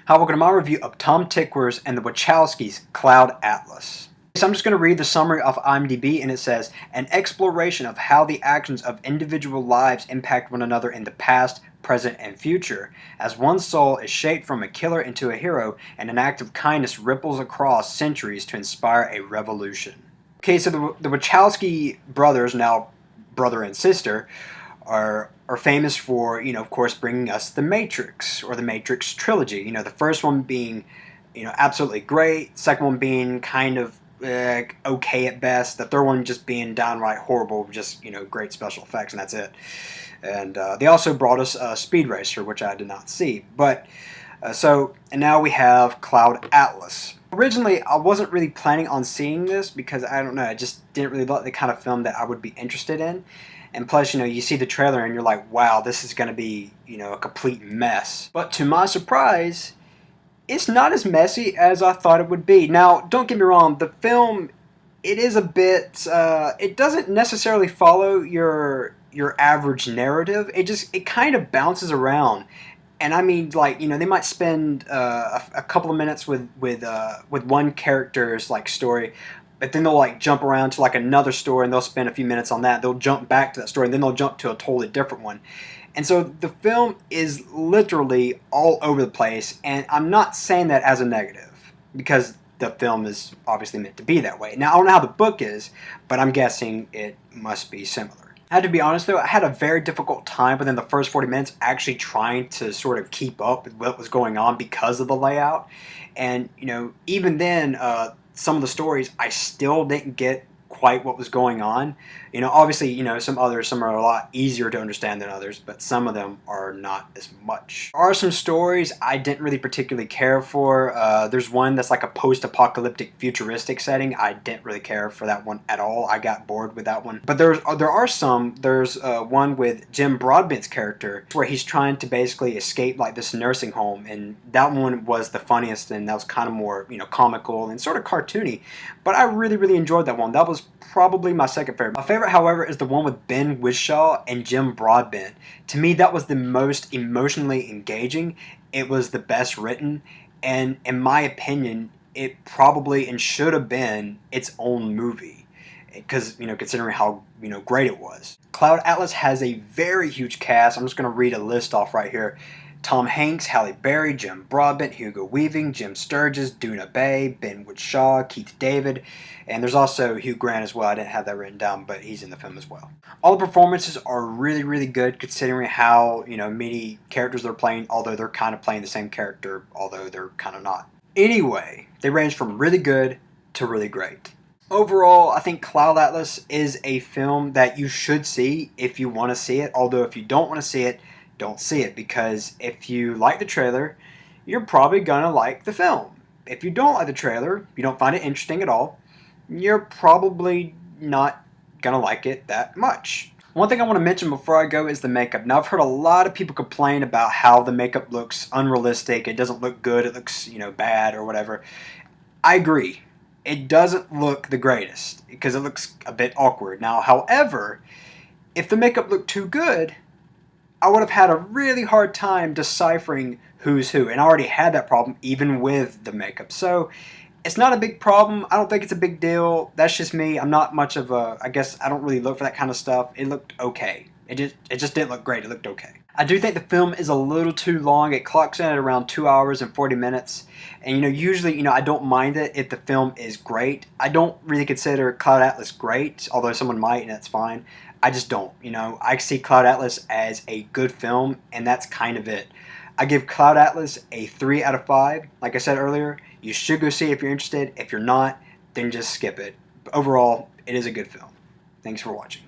Hi, welcome to my review of Tom Tykwer's and the Wachowskis' Cloud Atlas. So I'm just going to read the summary of IMDb, and it says, an exploration of how the actions of individual lives impact one another in the past, present, and future, as one soul is shaped from a killer into a hero, and an act of kindness ripples across centuries to inspire a revolution. Okay, so the Wachowski brothers, now brother and sister, are famous for, of course, bringing us The Matrix, or the Matrix trilogy. The first one being, absolutely great. Second one being kind of okay at best. The third one just being downright horrible, just, great special effects, and that's it. And they also brought us Speed Racer, which I did not see. But, and now we have Cloud Atlas. Originally, I wasn't really planning on seeing this because, I don't know, I just didn't really like the kind of film that I would be interested in. And plus, you see the trailer and you're like, wow, this is going to be, a complete mess. But to my surprise, it's not as messy as I thought it would be. Now, don't get me wrong, the film, it is a bit, it doesn't necessarily follow your average narrative. It kind of bounces around. And I mean, like, they might spend a couple of minutes with one character's, like, story, but then they'll, like, jump around to, like, another story, and they'll spend a few minutes on that. They'll jump back to that story, and then they'll jump to a totally different one. And so the film is literally all over the place, and I'm not saying that as a negative, because the film is obviously meant to be that way. Now, I don't know how the book is, but I'm guessing it must be similar. I had to be honest, though, I had a very difficult time within the first 40 minutes actually trying to sort of keep up with what was going on because of the layout. And, even then, some of the stories, I still didn't get quite what was going on. Obviously, some are a lot easier to understand than others, but some of them are not as much. There are some stories I didn't really particularly care for. There's one that's like a post-apocalyptic futuristic setting. I didn't really care for that one at all. I got bored with that one. But there's one with Jim Broadbent's character where he's trying to basically escape like this nursing home, and that one was the funniest, and that was kind of more, comical and sort of cartoony. But I really, really enjoyed that one. That was probably my second favorite. My favorite, however, is the one with Ben Whishaw and Jim Broadbent. To me, that was the most emotionally engaging. It was the best written, and in my opinion, it probably and should have been its own movie, because, considering how, great it was. Cloud Atlas has a very huge cast. I'm just going to read a list off right here. Tom Hanks, Halle Berry, Jim Broadbent, Hugo Weaving, Jim Sturgis, Duna Bay, Ben Whishaw, Keith David, and there's also Hugh Grant as well. I didn't have that written down, but he's in the film as well. All the performances are really, really good considering how, many characters they're playing, although they're kind of playing the same character, although they're kind of not. Anyway, they range from really good to really great. Overall, I think Cloud Atlas is a film that you should see if you want to see it, although if you don't want to see it, don't see it, because if you like the trailer, you're probably gonna like the film. If you don't like the trailer, you don't find it interesting at all, you're probably not gonna like it that much. One thing I want to mention before I go is the makeup. Now, I've heard a lot of people complain about how the makeup looks unrealistic, it doesn't look good, it looks, bad or whatever. I agree. It doesn't look the greatest because it looks a bit awkward. Now, however, if the makeup looked too good, I would have had a really hard time deciphering who's who, and I already had that problem even with the makeup. So it's not a big problem. I don't think it's a big deal. That's just me. I'm not much of a, I guess I don't really look for that kind of stuff. It looked okay. It just didn't look great. It looked okay. I do think the film is a little too long. It clocks in at around 2 hours and 40 minutes. And, usually, I don't mind it if the film is great. I don't really consider Cloud Atlas great, although someone might, and that's fine. I just don't, I see Cloud Atlas as a good film, and that's kind of it. I give Cloud Atlas a 3 out of 5. Like I said earlier, you should go see it if you're interested. If you're not, then just skip it. But overall, it is a good film. Thanks for watching.